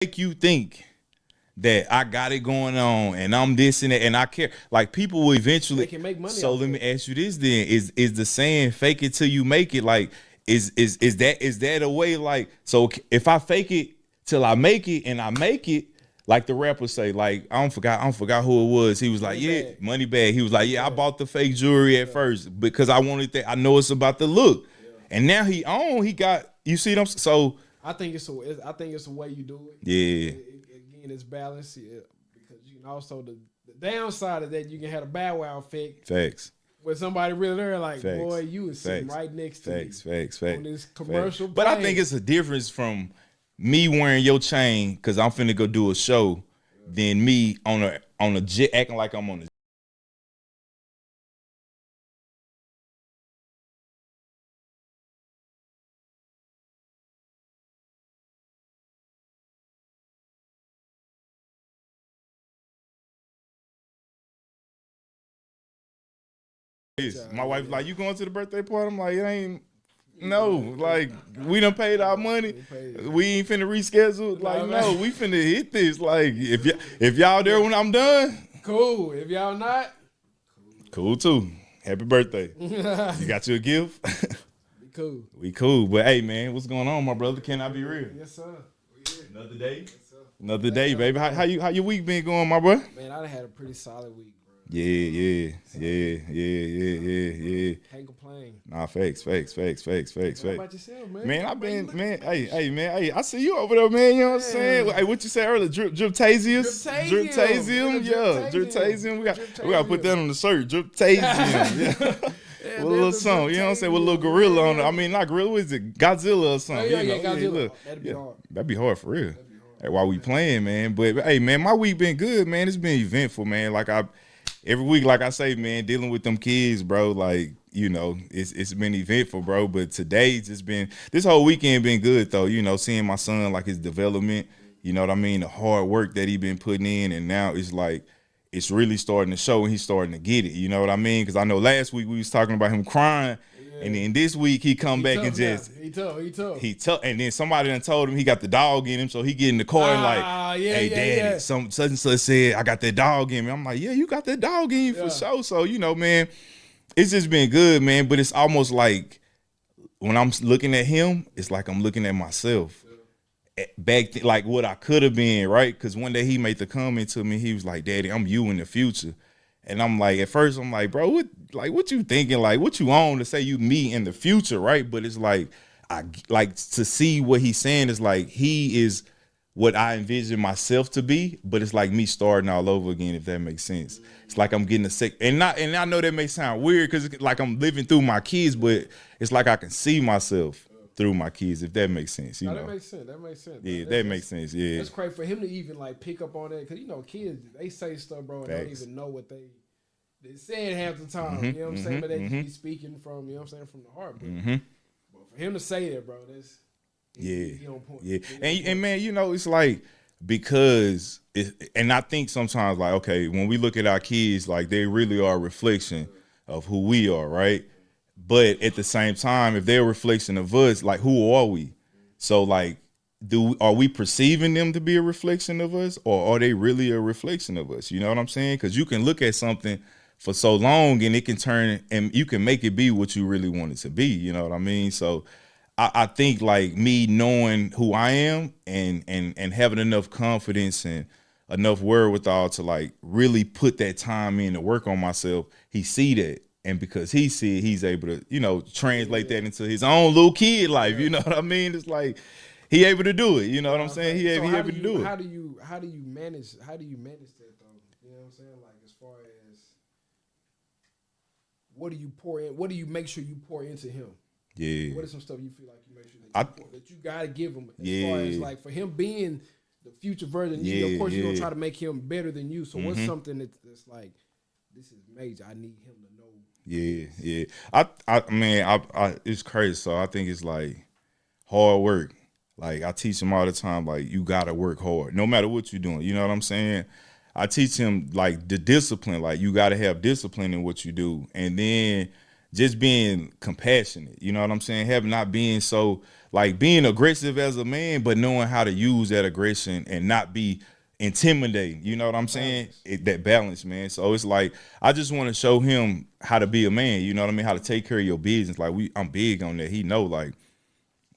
make you think that I got it going on and I'm this and that and I care. Like people will eventually They can make money. So let me ask you this then. Is the saying fake it till you make it? Like is that a way like so if I fake it till I make it and I make it, like the rapper say, like I don't forgot who it was. He was like, yeah, money bag. He was like, yeah, I bought the fake jewelry at first because I wanted that. I know it's about the look. And now he got, you see them. So I think it's a way you do it. Yeah. Again, it's balance. Yeah, because you can also the downside of that, you can have a Bow Wow effect. Facts. Where somebody really there, like, Facts. boy, you is sitting Facts. right next to Facts. me. Facts. On this commercial. But I think it's a difference from me wearing your chain because I'm finna go do a show, than me on a jet acting like I'm on a. My wife like, you going to the birthday party? I'm like, it ain't. No, like we done paid our money. We ain't finna reschedule. Like, no, we finna hit this. Like, if y'all there when I'm done, cool. If y'all not, cool too. Happy birthday. You got you a gift? We cool. We cool. But hey, man, what's going on, my brother? Can I be real? Yes, sir. Another day. Yes, sir. Another day, baby. How your week been going, my bro? Man, I done had a pretty solid week. Yeah. Can't complain. Nah, facts. How about yourself, man? Man, I've been, man, hey, I see you over there, man, you know what I'm saying? Hey, what you said earlier, 𝒀𝒐𝒖𝑻𝒖𝒃𝒆? 𝒀𝒐𝒖𝒻. We gotta put that on the shirt, 𝒀𝒐𝒖𝒻. Yeah. With a little song, you know what I'm saying? With a little gorilla on it. I mean, not gorilla, what is it? Godzilla or something. Yeah, Godzilla. That'd be hard. That'd be hard for real. Hey, while we playing, man. But hey, man, my week been good, man. It's been eventful, man. Like every week, like I say, man, dealing with them kids, bro, like, you know, it's been eventful, bro. But today's just been, this whole weekend been good, though. You know, seeing my son, like, his development, you know what I mean? The hard work that he been putting in. And now it's like, it's really starting to show and he's starting to get it. You know what I mean? Because I know last week we was talking about him crying. Yeah. And then this week he come back and just he tough. And then somebody done told him he got the dog in him, so he get in the car and like, hey, daddy, some such and such said I got that dog in me. I'm like, yeah, you got that dog in you for sure. So you know, man, it's just been good, man. But it's almost like when I'm looking at him, it's like I'm looking at myself. Back like what I could have been, right? Because one day he made the comment to me. He was like, "Daddy, I'm you in the future," and I'm like, at first I'm like, "Bro, what you thinking? Like, what you on to say you me in the future, right?" But it's like I like to see what he's saying is like he is what I envision myself to be, but it's like me starting all over again, if that makes sense. It's like I'm getting a sick, and I know that may sound weird because like I'm living through my kids, but it's like I can see myself through my kids, if that makes sense. You know, that makes sense. Yeah, that makes sense. Yeah, it's crazy for him to even like pick up on that because you know kids they say stuff, bro, and don't even know what they saying half the time. You know what I'm saying? But they just be speaking from from the heart. But for him to say that, bro, that's he on point. Yeah, and man, you know, it's like because and I think sometimes like okay, when we look at our kids, like they really are a reflection of who we are, right? But at the same time, if they're a reflection of us, like who are we? So like, are we perceiving them to be a reflection of us, or are they really a reflection of us? You know what I'm saying? Because you can look at something for so long and it can turn and you can make it be what you really want it to be. You know what I mean? So I think like me knowing who I am and having enough confidence and enough wherewithal to like really put that time in to work on myself, he see that. And because he see it, he's able to, you know, translate that into his own little kid life. You know what I mean? It's like he able to do it. You know what I'm saying? He able to do it. How do you manage that though? You know what I'm saying? Like as far as what do you pour in? What do you make sure you pour into him? Yeah. What is some stuff you feel like you make sure that you gotta give him? As far as like for him being the future version of you, of course you're gonna try to make him better than you. So what's something that's like this is major? I need him to know. Yeah. I it's crazy. So I think it's like hard work. Like I teach him all the time, like you gotta work hard, no matter what you're doing. You know what I'm saying? I teach him like the discipline, like you gotta have discipline in what you do. And then just being compassionate. You know what I'm saying? Not being so like being aggressive as a man, but knowing how to use that aggression and not be intimidating. You know what I'm saying? That balance, man. So it's like I just want to show him how to be a man. You know what I mean? How to take care of your business. Like I'm big on that. He know like,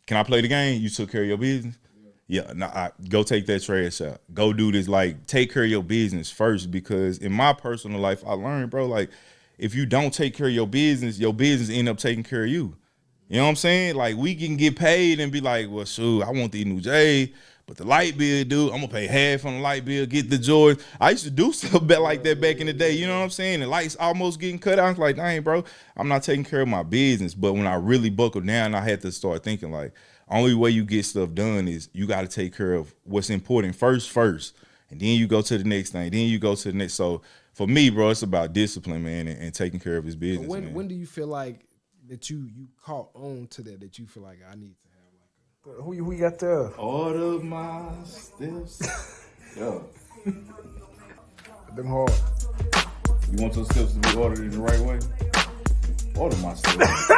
can I play the game? You took care of your business. Yeah, go take that trash out. Go do this. Like, take care of your business first, because in my personal life, I learned, bro, like, if you don't take care of your business end up taking care of you. You know what I'm saying? Like, we can get paid and be like, well, shoot, I want the new J, but the light bill, dude, I'm going to pay half on the light bill, get the Jordan. I used to do stuff like that back in the day. You know what I'm saying? The lights almost getting cut out. I was like, dang, bro, I'm not taking care of my business. But when I really buckled down, I had to start thinking, like, only way you get stuff done is you got to take care of what's important first, and then you go to the next thing, then you go to the next. So for me, bro, it's about discipline, man, and taking care of his business. When do you feel like that you caught on to that you feel like I need to have like a, who you got there? Order my steps. Yo. Them hard. You want those steps to be ordered in the right way? Order my steps.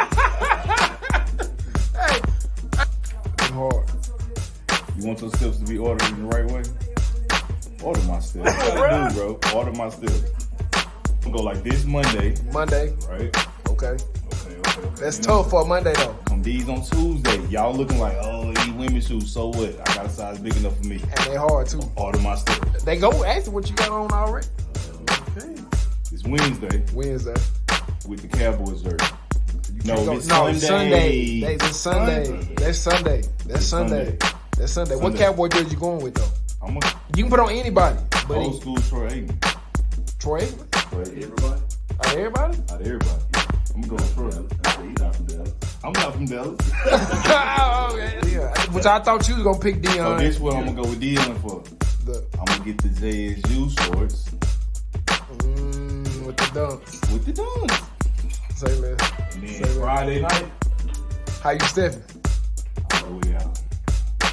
Hard. You want those steps to be ordered in the right way? Order my steps. What you gotta do, bro? Order my steps. I'm gonna go like this Monday. Right? Okay. That's tough for a Monday though. Come these on Tuesday. Y'all looking like, oh, these women's shoes. So what? I got a size big enough for me. And they hard too. Order my steps. They go ask what you got on already. Okay. It's Wednesday. With the Cowboys jersey. Sunday. That's Sunday. What Cowboy jersey you going with though? You can put on anybody. But old school Troy Aikman. Troy Aikman? Everybody? Out of everybody? Out of everybody. I'm gonna go with Troy. He's not from Dallas. I'm not from Dallas. Yeah. Which I thought you was gonna pick Deon. So this what I'm gonna go with Deon for. I'm gonna get the JSU shorts. With the dunks. Say less. And then Friday night. How you stepping? Oh yeah.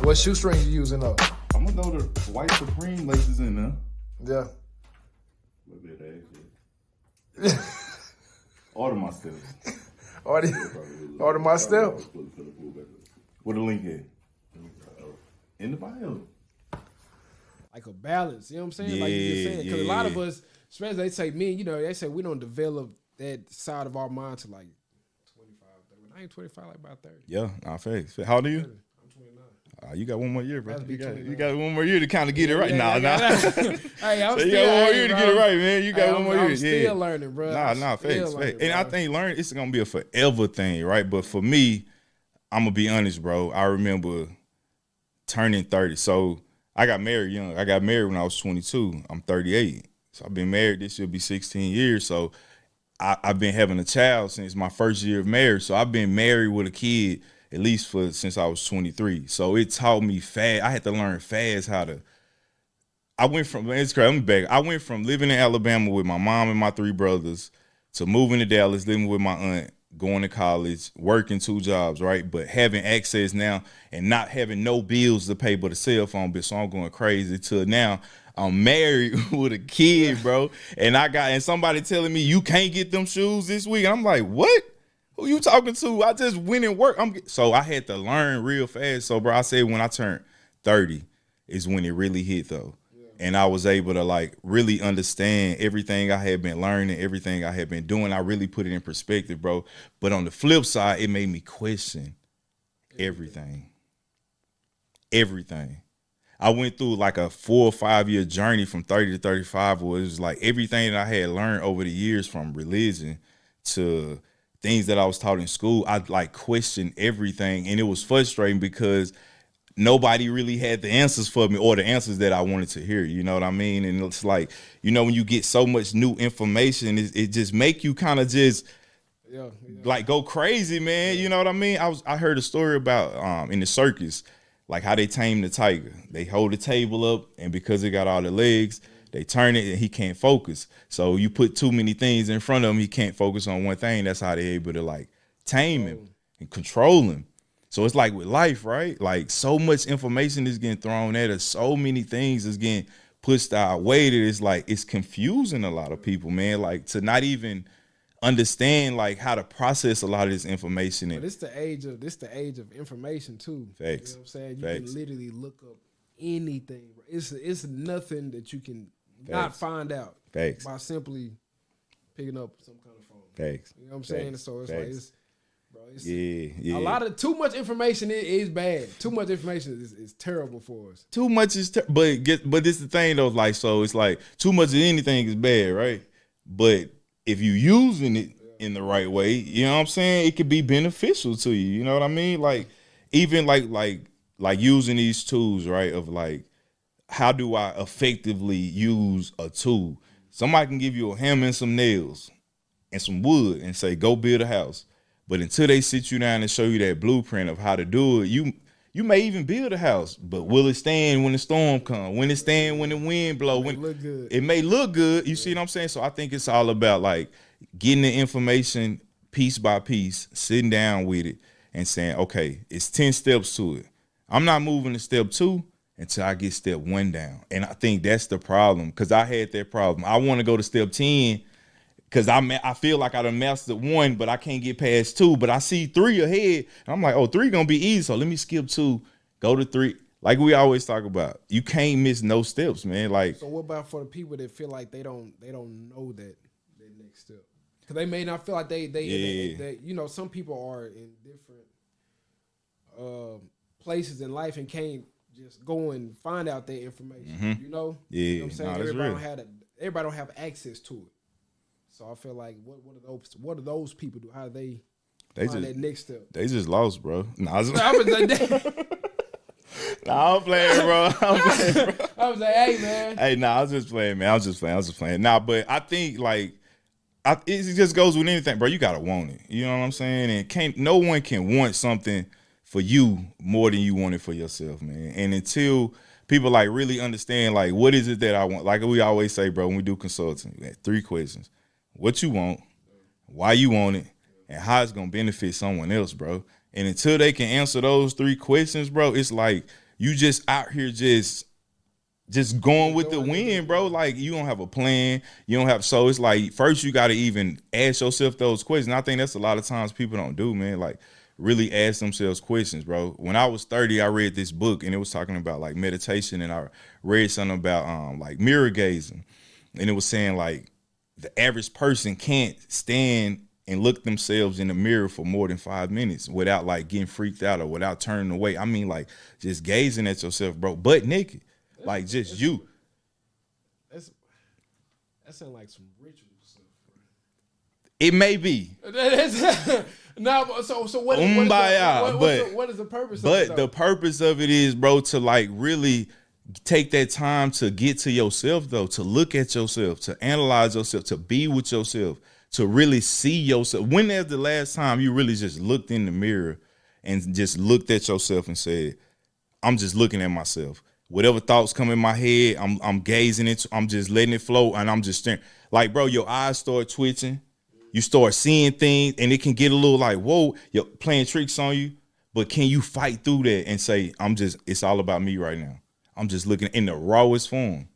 What shoestring you using though? I'm gonna go to white Supreme laces in there. Yeah. Look at that. Order my steps. Order my steps. Where the link at? In the bio. Like a balance, you know what I'm saying? Yeah, like you just saying. Because a lot of us, especially they say men, you know, they say we don't develop that side of our mind to like 25, 30. I ain't 25, like about 30. Yeah, nah, face. How old are you? I'm 29. You got one more year, bro. You got one more year to kind of get it right. Nah. Hey, I'm so still you got one more year to get it right, man. You got one more year. I'm still learning, bro. Nah, facts. And I think learning, it's going to be a forever thing, right? But for me, I'm going to be honest, bro. I remember turning 30. So I got married young. I got married when I was 22. I'm 38. So I've been married. This will be 16 years. So I've been having a child since my first year of marriage. So I've been married with a kid at least since I was 23. So it taught me fast. I had to learn fast how to. I went from living in Alabama with my mom and my 3 brothers to moving to Dallas, living with my aunt, going to college, working 2 jobs, right? But having access now and not having no bills to pay but a cell phone bill. So I'm going crazy till now. I'm married with a kid, bro. And somebody telling me you can't get them shoes this week. And I'm like, what? Who you talking to? I just went and worked. So I had to learn real fast. So, bro, I said when I turned 30 is when it really hit, though. Yeah. And I was able to, like, really understand everything I had been learning, everything I had been doing. I really put it in perspective, bro. But on the flip side, it made me question everything. Everything. I went through like a 4 or 5 year journey from 30 to 35 where it was like everything that I had learned over the years, from religion to things that I was taught in school, I like questioned everything. And it was frustrating because nobody really had the answers for me or the answers that I wanted to hear. You know what I mean? And it's like, you know, when you get so much new information, it just make you kind of just like go crazy, man. You know what I mean? I heard a story about in the circus, like how they tame the tiger. They hold the table up, and because it got all the legs, they turn it and he can't focus. So you put too many things in front of him, he can't focus on one thing. That's how they're able to like tame him and control him. So it's like with life, right? Like so much information is getting thrown at us. So many things is getting pushed our way that it's like it's confusing a lot of people, man. Like to not even understand like how to process a lot of this information. But it's the age of information too. Facts. You know what I'm saying? You can literally look up anything. It's nothing that you can not find out by simply picking up some kind of phone. Facts. You know what I'm saying? So it's like it's yeah. A lot of too much information is bad. Too much information is terrible for us. Too much is but this the thing though, like, so it's like too much of anything is bad, right? But if you using it in the right way, you know what I'm saying, it could be beneficial to you. You know what I mean? Like even like using these tools, right? Of like, how do I effectively use a tool? Somebody can give you a hammer and some nails and some wood and say, go build a house. But until they sit you down and show you that blueprint of how to do it, you may even build a house, but will it stand when the storm comes? When it stand when the wind blow? It may look good. You see what I'm saying? So I think it's all about like getting the information piece by piece, sitting down with it and saying, okay, it's 10 steps to it. I'm not moving to step 2 until I get step 1 down. And I think that's the problem, because I had that problem. I want to go to step 10 because I feel like I done mastered 1, but I can't get past 2. But I see 3 ahead, and I'm like, oh, 3 gonna be easy. So let me skip 2, go to 3. Like we always talk about, you can't miss no steps, man. Like, so what about for the people that feel like they don't know that next step? Because they may not feel like they you know, some people are in different places in life and can't just go and find out their information. You know, you know what I'm saying? Everybody don't have access to it. So I feel like what do those people do? How do they find that next step? They just lost, bro. I'm playing, bro. I was like, hey, man. Hey, I was just playing, man. I was just playing. Nah, but I think like it just goes with anything, bro. You gotta want it. You know what I'm saying? And no one can want something for you more than you want it for yourself, man. And until people like really understand like what is it that I want, like we always say, bro, when we do consulting, we have 3 questions: what you want, why you want it, and how it's gonna benefit someone else, bro. And until they can answer those 3 questions, bro, it's like you just out here just going with the wind, bro. Like you don't have a plan. You don't have, so it's like first you gotta even ask yourself those questions. I think that's a lot of times people don't do, man. Like really ask themselves questions, bro. When I was 30, I read this book and it was talking about like meditation, and I read something about like mirror gazing. And it was saying like the average person can't stand and look themselves in the mirror for more than 5 minutes without like getting freaked out or without turning away. I mean, like just gazing at yourself, bro, butt naked, like just you. That sounds like some ritual stuff, bro. It may be. No, so what is the purpose of it? But the purpose of it is, bro, to like really take that time to get to yourself, though, to look at yourself, to analyze yourself, to be with yourself, to really see yourself. When there's the last time you really just looked in the mirror and just looked at yourself and said, I'm just looking at myself. Whatever thoughts come in my head, I'm gazing into, I'm just letting it flow, and I'm just staring. Like, bro, your eyes start twitching. You start seeing things, and it can get a little like, whoa, you're playing tricks on you. But can you fight through that and say, it's all about me right now. I'm just looking in the rawest form.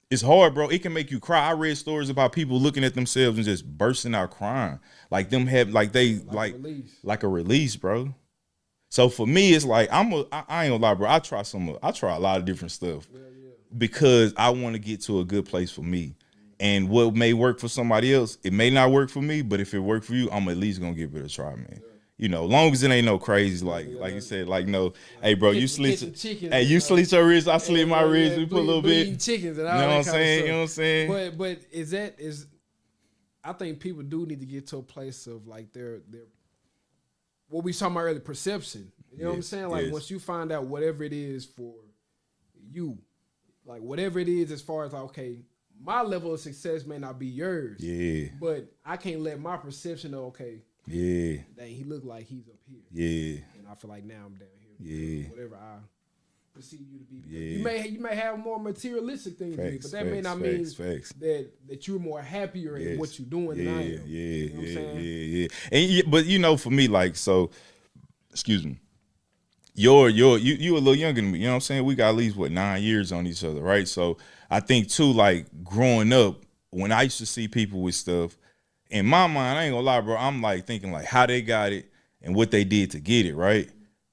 It's hard, bro. It can make you cry. I read stories about people looking at themselves and just bursting out crying. Like them have, like they, like a release, bro. So for me, it's like, I ain't gonna lie, bro. I try a lot of different stuff because I want to get to a good place for me. And what may work for somebody else, it may not work for me, but if it worked for you, I'm at least gonna give it a try, man. Yeah. You know, long as it ain't no crazy, like you said, like no, hey bro, you slit your wrist, I slit my wrist, we put a little bit. Chickens and all, you know what I'm saying? You know what I'm saying? But I think people do need to get to a place of like their what we talking about earlier, perception. You know what I'm saying? Like once you find out whatever it is for you, like whatever it is as far as like, okay, my level of success may not be yours. Yeah. But I can't let my perception of, okay, dang, he look like he's up here. Yeah. And I feel like now I'm down here. Yeah. Whatever I perceive you to be. Yeah. You may have more materialistic things than me, but that may not mean that you're more happier in what you're doing than I am. You know what I'm saying? And but you know, for me, like, so, excuse me. You a little younger than me, you know what I'm saying? We got at least 9 years on each other, right? So I think too, like growing up, when I used to see people with stuff, in my mind, I ain't gonna lie, bro. I'm like thinking like how they got it and what they did to get it, right?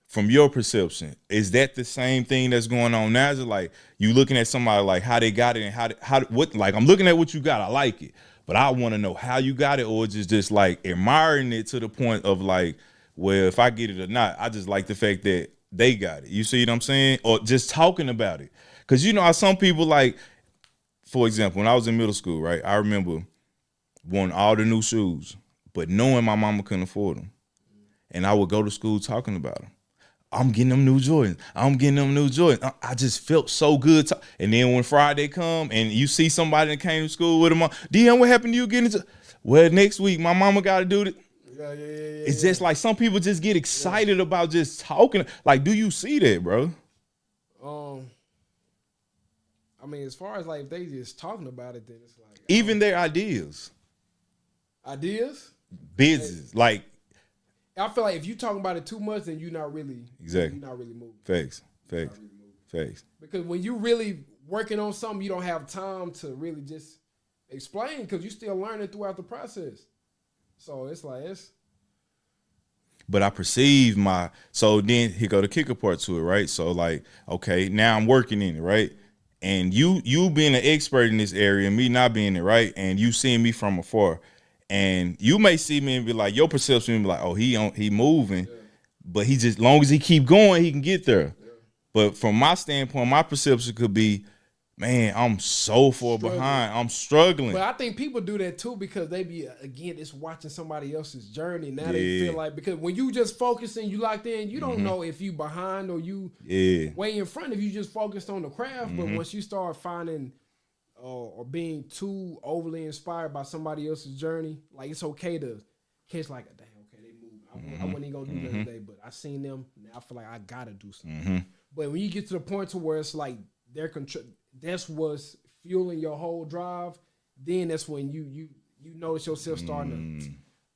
From your perception, is that the same thing that's going on now? Is it like you looking at somebody like how they got it and how what like I'm looking at what you got, I like it, but I want to know how you got it, or just like admiring it to the point of like, well, if I get it or not, I just like the fact that they got it. You see what I'm saying? Or just talking about it, because you know how some people like, for example, when I was in middle school, right? I remember wanting all the new shoes, but knowing my mama couldn't afford them, and I would go to school talking about them. I'm getting them new Jordans. I'm getting them new Jordans. I just felt so good. And then when Friday come and you see somebody that came to school with them, Deon, what happened to you getting into? Well, next week my mama got to do it. Yeah. It's just like some people just get excited about just talking. Like, do you see that, bro? I mean, as far as like if they just talking about it, then it's like even their ideas, business, like. I feel like if you talking about it too much, then you're not really moving. Facts. Because when you really working on something, you don't have time to really just explain because you're still learning throughout the process. So it's like But I perceive so then here go the kicker part to it, right? So like, okay, now I'm working in it, right? And you being an expert in this area, and me not being it, right? And you seeing me from afar. And you may see me and be like, your perception be like, oh, he moving, but he just long as he keep going, he can get there. Yeah. But from my standpoint, my perception could be, man, I'm so far behind. I'm struggling. But I think people do that too because they be again, it's watching somebody else's journey. Now they feel like because when you just focusing, you locked in, you don't know if you behind or you way in front if you just focused on the craft. But once you start finding or being too overly inspired by somebody else's journey, like it's okay to catch like, damn, okay, they move. I wasn't even gonna do that today, but I seen them. Now I feel like I gotta do something. But when you get to the point to where it's like that's what's fueling your whole drive, then that's when you notice yourself starting to,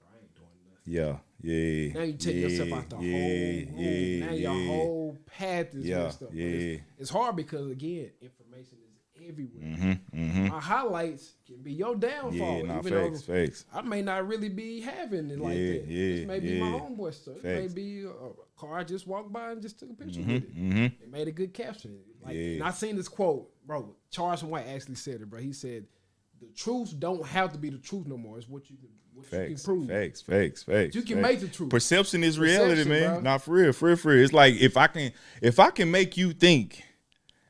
I ain't doing nothing. Yeah. Now you take yourself out the whole room. Now your whole path is messed up. It's hard because again, information is everywhere. My highlights can be your downfall. Facts. I may not really be having it like that. This may be my homeboy stuff. It may be a car I just walked by and just took a picture with it. It made a good caption. And I seen this quote, bro. Charles White actually said it, bro. He said, "The truth don't have to be the truth no more. It's what you can prove. Facts. You can make the truth. Perception is reality, man. Bro. Not for real. It's like if I can make you think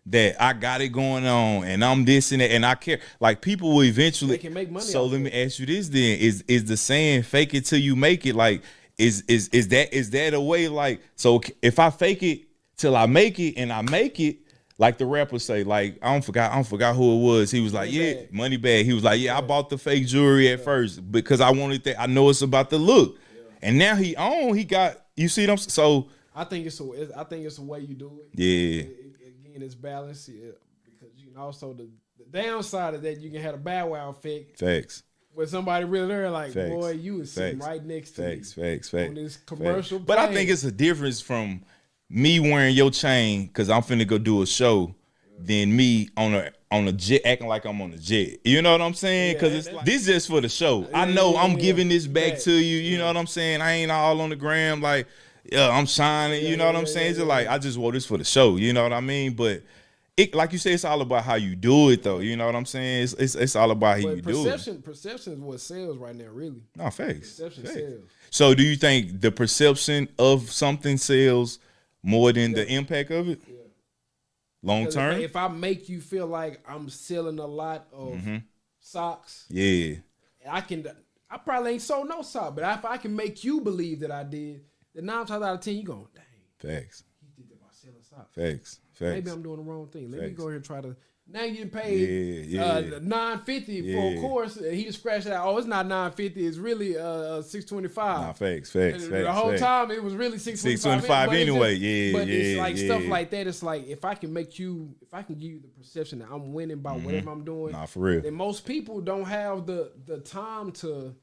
that I got it going on and I'm this and that and I care, like people will eventually they can make money. So let me ask you this then: is the saying "fake it till you make it"? Like is that a way? Like so if I fake it till I make it and I make it. Like the rapper say, like I forgot who it was. He was like, money bag. He was like, I bought the fake jewelry at first because I wanted that. I know it's about the look, and now he got. You see them. So I think it's a way you do it. Yeah. Again, it's balance. Yeah, because you can also the downside of that you can have a bow wow effect. Facts. Where somebody really there, like, boy, you was sitting right next to me. Facts. On this commercial. But I think it's a difference from me wearing your chain because I'm finna go do a show, than me on a jet acting like I'm on a jet. You know what I'm saying? Because it's like, this is just for the show. I know I'm giving this back to you. You know what I'm saying? I ain't all on the gram like, I'm shining. You know what I'm saying? It's just like I just wore this for the show. You know what I mean? But it, like you say, it's all about how you do it, though. You know what I'm saying? It's all about how you do it. Perception is what sells right now, really. No, facts. Perception sells. So do you think the perception of something sells more than the impact of it? Yeah. Long term? If I make you feel like I'm selling a lot of socks, I probably ain't sold no sock, but if I can make you believe that I did, then 9 times out of 10, you going, dang. Facts. He did that by selling socks. Facts. Maybe I'm doing the wrong thing. Let me go here and try to. Now you getting paid $950 for a course, and he just scratched it out. Oh, it's not $950. It's really $625. Nah, facts. The whole time it was really $625 anyway. But it's like stuff like that. It's like if I can give you the perception that I'm winning by whatever I'm doing. Nah, for real. Then most people don't have the time to.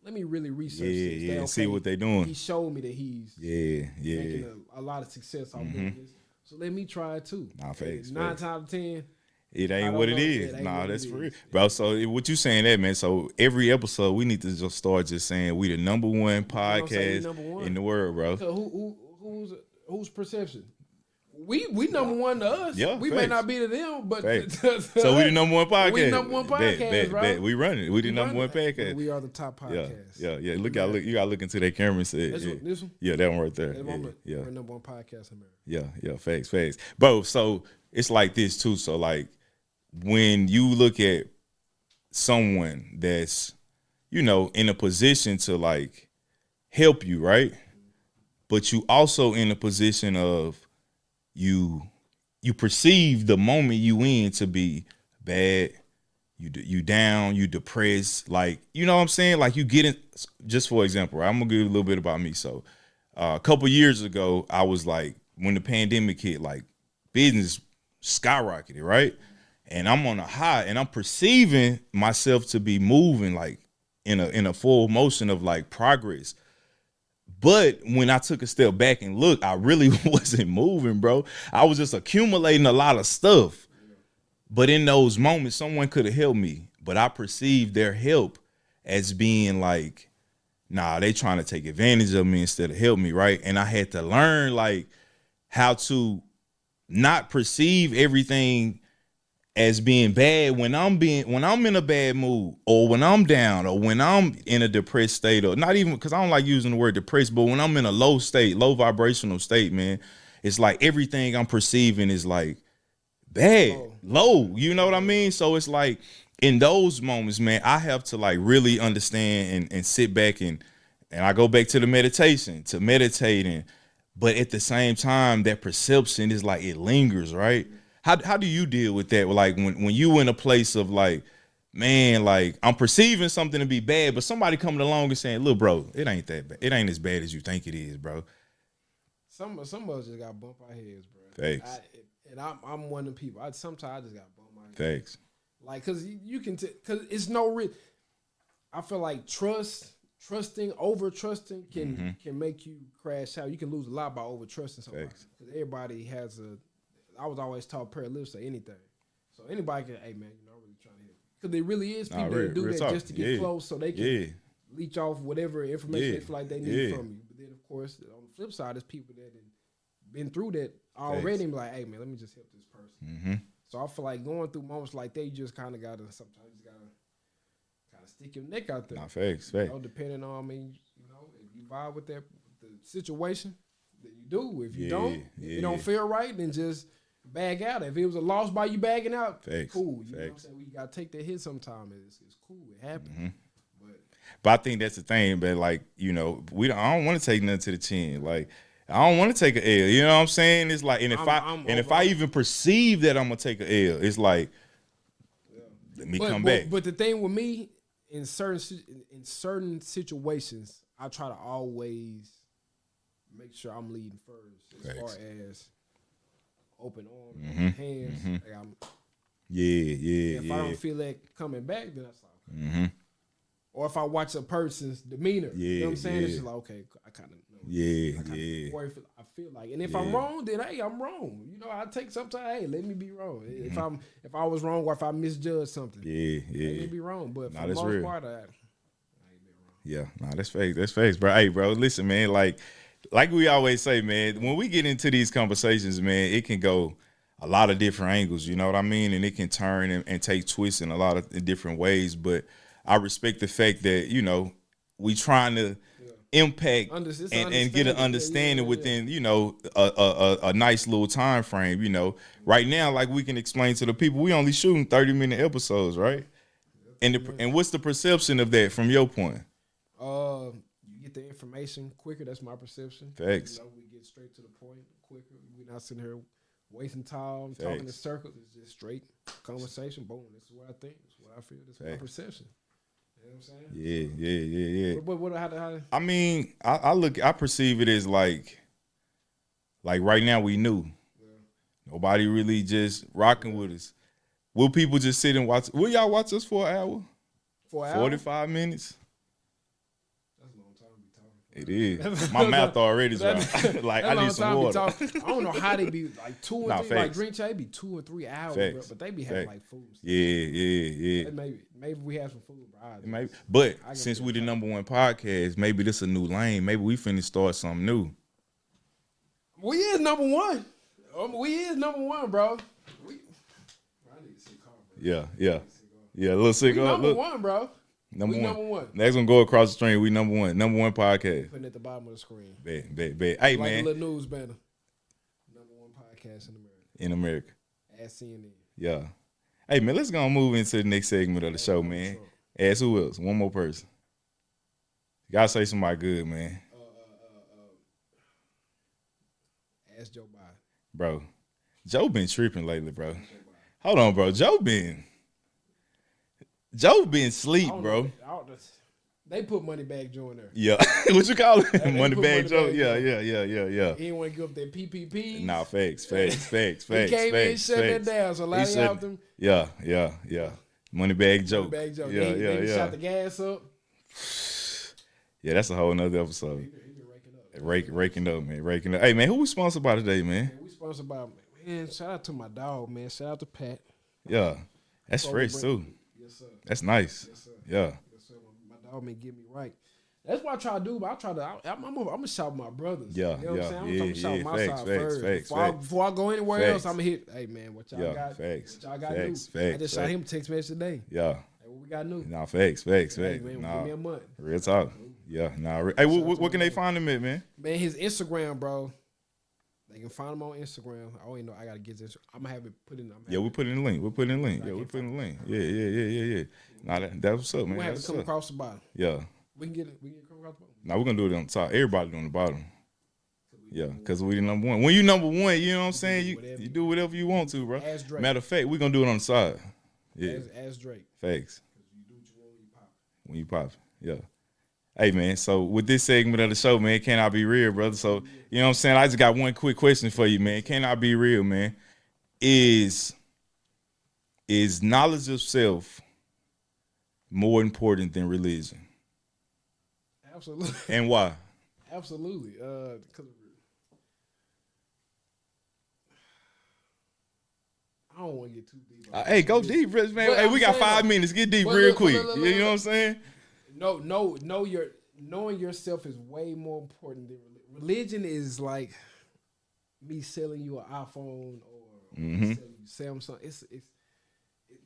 Let me really research this. Okay, see what they're doing. He showed me that he's making a lot of success off doing this. So let me try it too. Nah, facts. 9 times out of 10. It ain't what it is. Nah, that's for real, bro. So what you saying that, man? So every episode we need to just start just saying we the number one podcast in the world, bro. So who's perception? We number one to us. Yeah, we may not be to them, but so we the number one podcast. We number one podcast, bro. We run it. We the number one podcast. We are the top podcast. Yeah. You gotta look into that camera and say, this one? Yeah, that one right there. Yeah. We're number one podcast in America. Yeah. Facts. Bro, so it's like this too. So like when you look at someone that's, in a position to like help you, right? But you also in a position of you perceive the moment you in to be bad, you down, you depressed, like, you know what I'm saying? Like you get in, just for example, right? I'm gonna give you a little bit about me. So a couple years ago, I was like, when the pandemic hit, like business skyrocketed, right? And I'm on a high and I'm perceiving myself to be moving like in a full motion of like progress. But when I took a step back and looked, I really wasn't moving, bro. I was just accumulating a lot of stuff. But in those moments, someone could have helped me. But I perceived their help as being like, nah, they trying to take advantage of me instead of help me, right? And I had to learn like how to not perceive everything as being bad when I'm in a bad mood, or when I'm down, or when I'm in a depressed state, or not even, because I don't like using the word depressed, but when I'm in a low vibrational state, man, it's like everything I'm perceiving is like bad, low, you know what I mean? So it's like in those moments, man, I have to like really understand and sit back and I go back to the meditation, to meditating, but at the same time, that perception is like, it lingers, right? How do you deal with that? Like when you in a place of like, man, like I'm perceiving something to be bad, but somebody coming along and saying, look, bro, it ain't that bad. It ain't as bad as you think it is, bro. Some of us just got bump our heads, bro. Thanks. I'm one of the people. Sometimes I just got bump my head. Thanks. Like, cause you can, cause it's no real. I feel like over trusting can make you crash out. You can lose a lot by over trusting somebody. Because everybody has I was always taught parallels to anything. So anybody can, hey man, I'm really trying to help. Because there really is people that do that talk. Just to get close so they can leech off whatever information they feel like they need from you. But then of course, on the flip side, there's people that have been through that already and be like, hey man, let me just help this person. So I feel like going through moments like that, you just kind of got to, sometimes you got to kind of stick your neck out there. Nah, facts. Depending on, if you vibe with the situation, then you do. If you don't, if it don't feel right, then just bag out. If it was a loss by you bagging out, cool. You know what I'm saying? We got to take that hit sometime. It's cool. It happens. But I think that's the thing, but like, I don't want to take nothing to the chin. Like, I don't want to take an L. You know what I'm saying? It's like, and if I even perceive that I'm gonna take an L, it's like, let me come back. But the thing with me, in certain situations, I try to always make sure I'm leading first, as far as open arms, hands. Like if I don't feel that coming back, then that's like, or if I watch a person's demeanor, you know what I'm saying? It's just like, okay, I kind of know. Or if I feel like, and if I'm wrong, then hey, I'm wrong. I take sometimes, hey, let me be wrong. If I was wrong or if I misjudged something, let me be wrong. But for the most part, I ain't been wrong. Yeah, that's fake. That's fake, bro. Hey, bro, listen, man, like we always say, man, when we get into these conversations, man, it can go a lot of different angles, you know what I mean? And it can turn and take twists in a lot of different ways. But I respect the fact that, we trying to impact and get an understanding within, a nice little time frame, Right now, like we can explain to the people, we only shooting 30-minute episodes, right? And what's the perception of that from your point? You get the information quicker. That's my perception. Thanks. We get straight to the point quicker. We're not sitting here wasting time talking in circles. It's just straight conversation. Boom. This is what I think. This is what I feel. This is my perception. You know what I'm saying? Yeah. I mean, I perceive it as like right now we new. Nobody really just rocking with us. Will people just sit and watch? Will y'all watch us for an hour? 45 minutes? That's a long time to be talking. It is. My mouth already dry. Like I need some water. I don't know how they be like 2 and 3. Like Green Chai be 2 or 3 hours, bro, but they be having like food. Yeah. Maybe we have some food, bro. Maybe. But since we the #1 podcast, maybe this a new lane. Maybe we finna start something new. We is #1. We is #1, bro. I need a sick car, bro. Yeah. A little sick. We #1, bro. Number we one. #1. Next one go across the stream. We #1. #1 podcast. Putting at the bottom of the screen. Bet. Hey, like man. a little news banner. #1 podcast in America. In America. Ask CNN. Yeah. Hey, man, let's go and move into the next segment of the show, man. Ask who else? One more person. You gotta say somebody good, man. Ask Joe Biden. Bro, Joe been tripping lately, bro. Hold on, bro. Joe been sleep, bro. They put Moneybag Joe in there. Yeah. What you call it? Moneybag Joe? Yeah. He didn't want to give up that PPP. Nah, facts. He came in and shut that down, so a lot of y'all them. Yeah. Moneybag Joe. Moneybag Joe. Yeah. He shot the gas up. Yeah, that's a whole nother episode. Raking up, man. Hey, man, who we sponsored by today, man? We sponsored by, man, shout out to my dog, man. Shout out to Pat. Yeah. That's fresh, too. Yes, sir. That's nice. Yes, sir. Yeah. Yes, sir. My dog may get me right. That's what I try to do, but I'm gonna shout my brothers. Yeah, you know what I'm saying? I'm gonna shout my side facts. Before I go anywhere else, I'm gonna hit, hey, man, what y'all got? Facts. What y'all got to do? I just shot him a text message today. Yeah. Hey, what we got new? Nah, facts. Hey, man, Nah. give me a month. Real talk. Yeah. Nah. Hey, what can they find him at, man? Man, his Instagram, bro. They can find him on Instagram. I don't even know. I gotta get this. I'm gonna have it put in. We put in the link. Yeah, we put in the link. Yeah. Nah, that's what's up, man. We have to come across the bottom. Yeah. We can get it. We can come across the bottom. Now we're gonna do it on the top. Everybody on the bottom. Yeah, because we the #1. When you #1, you know what I'm saying? You do whatever you want to, bro. Matter of fact, we're gonna do it on the side. Yeah. As Drake. Facts. You do what you want when you pop. Yeah. Hey, man, so with this segment of the show, man, can I be real, brother? So, you know what I'm saying? I just got one quick question for you, man. Can I be real, man? Is knowledge of self more important than religion? Absolutely. And why? Absolutely. Cause I don't want to get too deep. Hey, go deep, man. But hey, we got 5 minutes. Get deep real quick. You know what I'm saying? Knowing yourself is way more important than religion. Is like me selling you an iPhone or selling you Samsung. It's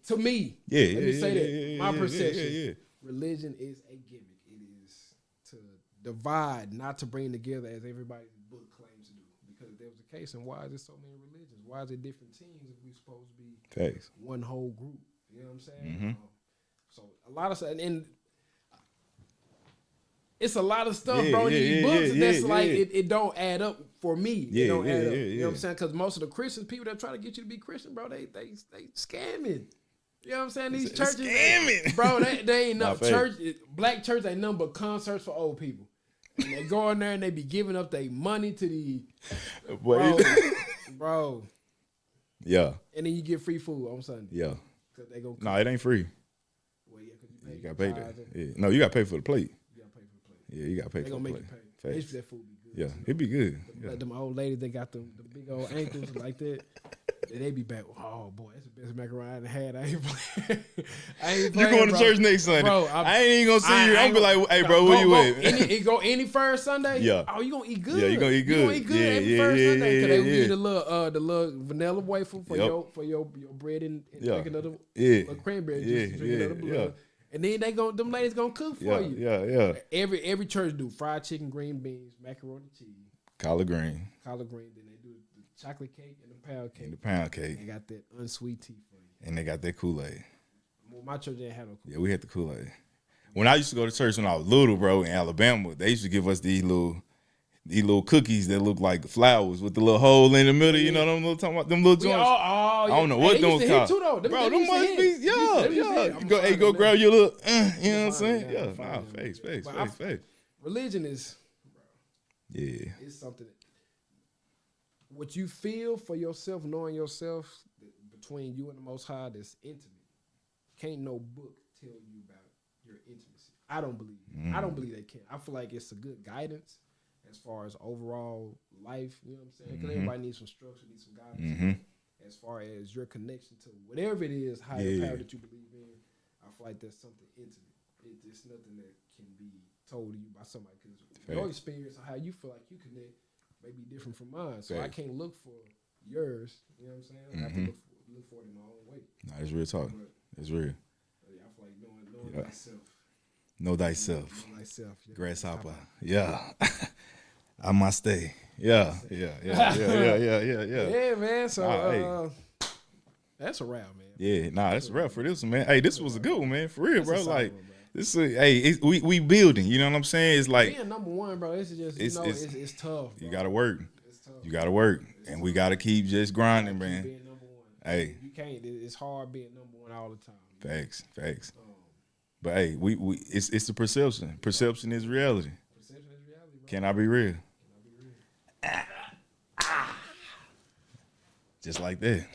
to me. Yeah. Let me say that. Yeah, my perception. Yeah. Religion is a gimmick. It is to divide, not to bring together as everybody's book claims to do. Because if there was a case, and why is there so many religions? Why is it different teams if we're supposed to be one whole group? You know what I'm saying? So a lot of stuff, and it's a lot of stuff, bro, in these books that's like it don't add up for me. It don't add up. You know what I'm saying? Because most of the Christians, people that try to get you to be Christian, bro, they scamming. You know what I'm saying? These churches, scamming. Bro, they ain't enough church. Black church ain't nothing but concerts for old people. And they go in there and they be giving up their money to the bro. Yeah. And then you get free food on Sunday. Yeah. They go. No, it ain't free. Well, yeah, because you gotta pay that. Yeah. No, you gotta pay for the plate. Yeah, you gotta pay for the plate. They gonna make you pay. Make sure that food be good. Yeah, it'd be good. Them old ladies, they got the big old ankles like that. And they be back. Oh boy, that's the best macaroni I done had. I ain't playing. You going to church next Sunday? Bro, I ain't even gonna see you. I'm be like, hey, bro, where you at? Any first Sunday? Yeah. Oh, you gonna eat good? Yeah, you gonna eat good. You gonna eat good every first Sunday? Cause they give you the little vanilla wafer for your bread and drinking of the little cranberry juice, drinking of the blood. And then them ladies gonna cook for you. Yeah. Every church do fried chicken, green beans, macaroni cheese, collard green. Then they do the chocolate cake and the pound cake. They got that unsweet tea for you. And they got that Kool-Aid. Well, my church didn't have no Kool-Aid. Yeah, we had the Kool-Aid. When I used to go to church when I was little, bro, in Alabama, they used to give us these little cookies that look like flowers with the little hole in the middle. You know them little talking about them little joints. I don't know what those called. Bro, them must be You go grab your little. You know what I'm saying? Yeah, nah, face. Religion is, it's something. What you feel for yourself, knowing yourself between you and the Most High, that's intimate. Can't no book tell you about your intimacy. I don't believe. I don't believe they can. I feel like it's a good guidance as far as overall life. You know what I'm saying? Because everybody needs some structure, needs some guidance. As far as your connection to whatever it is, higher power that you believe in, I feel like there's something intimate. It's nothing that can be told to you by somebody, because your experience of how you feel like you connect may be different from mine. So I can't look for yours. You know what I'm saying? I have to look for it in my own way. Nah, it's real talk. It's real. Yeah, I feel like knowing thyself. Know thyself. Know thyself. Yeah. Grasshopper. Yeah. I must stay. Yeah. Yeah, man. So that's a wrap, man. Yeah, nah, that's a wrap for this one, man. Hey, this was a good one, man. For real, bro. Like, this is, we building. You know what I'm saying? It's like being number one, bro. This is just it's tough. Bro. You gotta work. It's tough. You gotta work, and we gotta keep just grinding, man. Being number one. Hey, you can't. It's hard being number one all the time. Facts. But hey, we it's the perception. Perception is reality. Perception is reality, bro. Can I be real? Just like that.